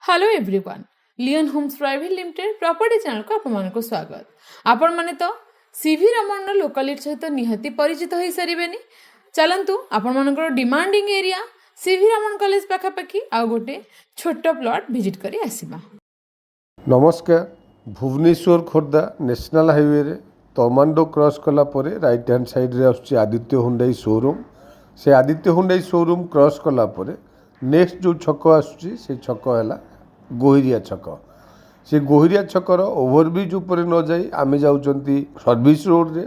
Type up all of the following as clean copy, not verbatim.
Hello everyone, Leon homes private limited property channel को आपको स्वागत। आपण माने तो सीवी रमण लोकालिटी सहित निहाती परिचित हो सारे। चलतु आपण मानकर डिमांडिंग एरिया सीवी रमण कॉलेज पाखापाखि आ गोटे छोट प्लॉट विजिट करी आसीबा। नमस्कार। भुवनेश्वर खोर्धा नेशनल हाईवे रे तमांडो क्रॉस कला परे राइट हैंड साइड रे आसुची आदित्य हुंडई शोरूम। से आदित्य हुंडई शोरूम क्रॉस कला परे नेक्स्ट जो छक आसुची से छक हैला गोहिरिया छक। से गोहिरिया छकर ओवरब्रिज ऊपर न जाई आमे जाउचंती सर्विस रोड रे।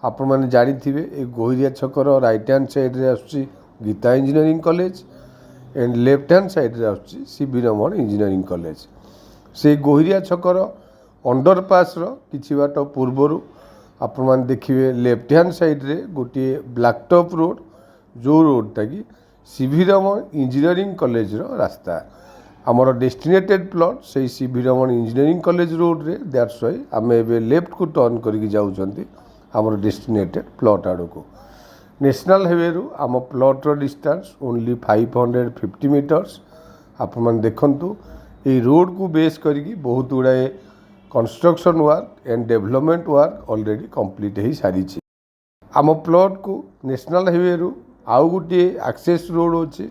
आपण माने जानिथिबे ए गोहिरिया छकर राइट हैंड साइड रे आसुची Gita engineering college and left hand side रे आसुची सीबी रमण इंजीनियरिंग कॉलेज। से गोहिरिया छकर अंडरपास किछि बाट पूर्वर आपण माने देखिए लेफ्ट हैंड साइड रे गोटे ब्लैकटॉप रोड जो रोडटा कि सीवी रमण इंजीनियरिंग कॉलेज रो रास्ता। आमर डेस्टिनेटेड प्लॉट से सीवी रमण इंजीनियरिंग कॉलेज रोड रे। दैट्स व्हाई आम ए लेफ्ट को टर्न करके जाउछंती आमर डेस्टिनेटेड प्लॉट आड़ को। नेशनल हाईवे रु आम प्लॉट रो डिस्टेंस ओनली 550 मीटर्स। आपण माने देखंतु ए रोड को बेस करके बहुत गुड़ाए construction work and development work already complete हो सारी। आम प्लॉट को नेशनल हाईवे रु आउ गोटे एक्सेस रोड अच्छे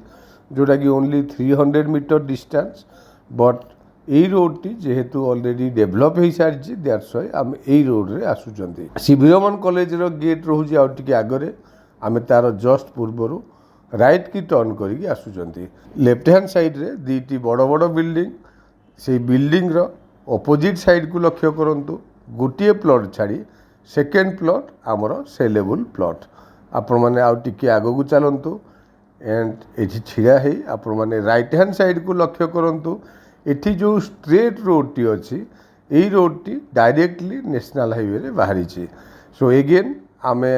जोटा कि ओनली 300 मीटर डिस्टेंस। बट यही रोड टी जेहेतु ऑलरेडी डेवलप हो सारी दैट्स व्हाई आम यही रोड रे आसुचंती। सीवी रमण कॉलेज रो गेट रोहुची आउ टिके आगरे आमे तार जस्ट पूर्वरु राइट की टर्न करके आसुचंती। लेफ्ट हैंड साइड रे दीटी बड़ बड़ बिल्डिंग से बिल्डिंग रो ऑपोजिट साइड को लक्ष्य करंतु गोटे प्लॉट छाड़ी सेकेंड प्लॉट आमर सेलेबल प्लॉट। आपण माने आउ टिके आगो को चलंतु एंड एठी छिड़ा है आपण माने राइट हैंड साइड को लक्ष्य करंतु। एठी जो स्ट्रेट रोड टी अछि एई रोड टी डायरेक्टली नेशनल हाईवे रे बाहरी छी। सो अगेन आमे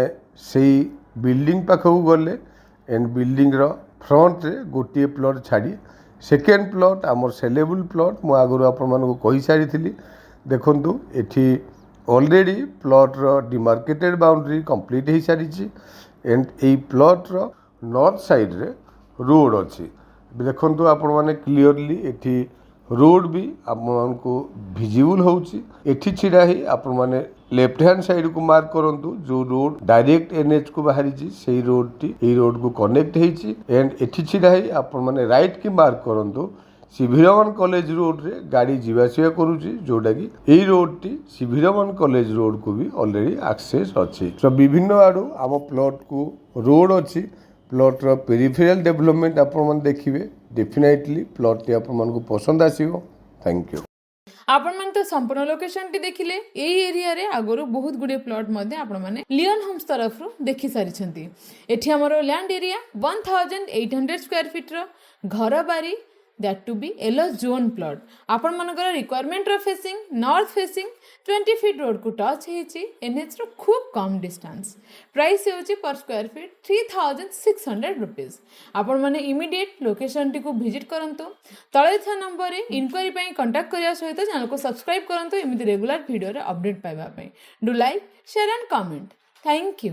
सेई बिल्डिंग पाखु गले एंड बिल्डिंग रो फ्रंट रे गोटे प्लॉट छाड़ी सेकेंड प्लॉट आमर सेलेबल प्लॉट मु आगु आपण मानकु कहि सारी थिली। देखंतु एठी ऑलरेडी प्लॉट रो डिमार्केटेड बाउंड्री कंप्लीट हो सारी एंड ए प्लॉट रो नॉर्थ साइड रे रोड अच्छी। देखंतु आपण माने क्लियरली एठी रोड भी आपको विजिबल होउची। एठी छिड़ा ही आपण माने लेफ्ट हैंड साइड को मार्क करंतु जो रोड डायरेक्ट एनएच को बाहरी छी सेही रोड टी ए रोड को कनेक्ट हेची एंड एठी छिड़ा ही आपण माने राइट की मार्क करंतु सीवी रमण कॉलेज रोड रे गाड़ी जीवासिया करूची जोटा कि एई रोड टी सीवी रमण कॉलेज रोड को भी ऑलरेडी एक्सेस अच्छी। तो विभिन्न आडू आम प्लॉट को रोड अच्छी। प्लॉट रो पेरिफेरल डेवलपमेंट आपण मन देखिबे डेफिनेटली प्लॉट टी आपण मन को पसंद आसीबो। Thank you. आपण माने तो संपूर्ण लोकेशन टी देखिले एई एरिया रे आगरो बहुत गुडे प्लॉट मध्ये आपण माने लियन होम्स तरफ रु देखि सारी छंती। एठी हमरो लैंड एरिया 1800 स्क्वायर फीट रो घर बारी दैट टू बी एलस जोन प्लॉट। आपण मानकर रिक्वायरमेंट रो facing north facing 20 feet road को टच हेची एनएच रो खूब कम डिस्टेंस। प्राइस हेउची पर स्क्वायर फीट 3600 रुपीस। आपण माने इमीडिएट लोकेशन टी को विजिट करंतु। तळे था नंबर रे इंक्वायरी पई कांटेक्ट करिया सहित चैनल को सब्सक्राइब करंतु एमिति रेगुलर वीडियो रे अपडेट पाइबा पई। Do like share and comment. Thank you.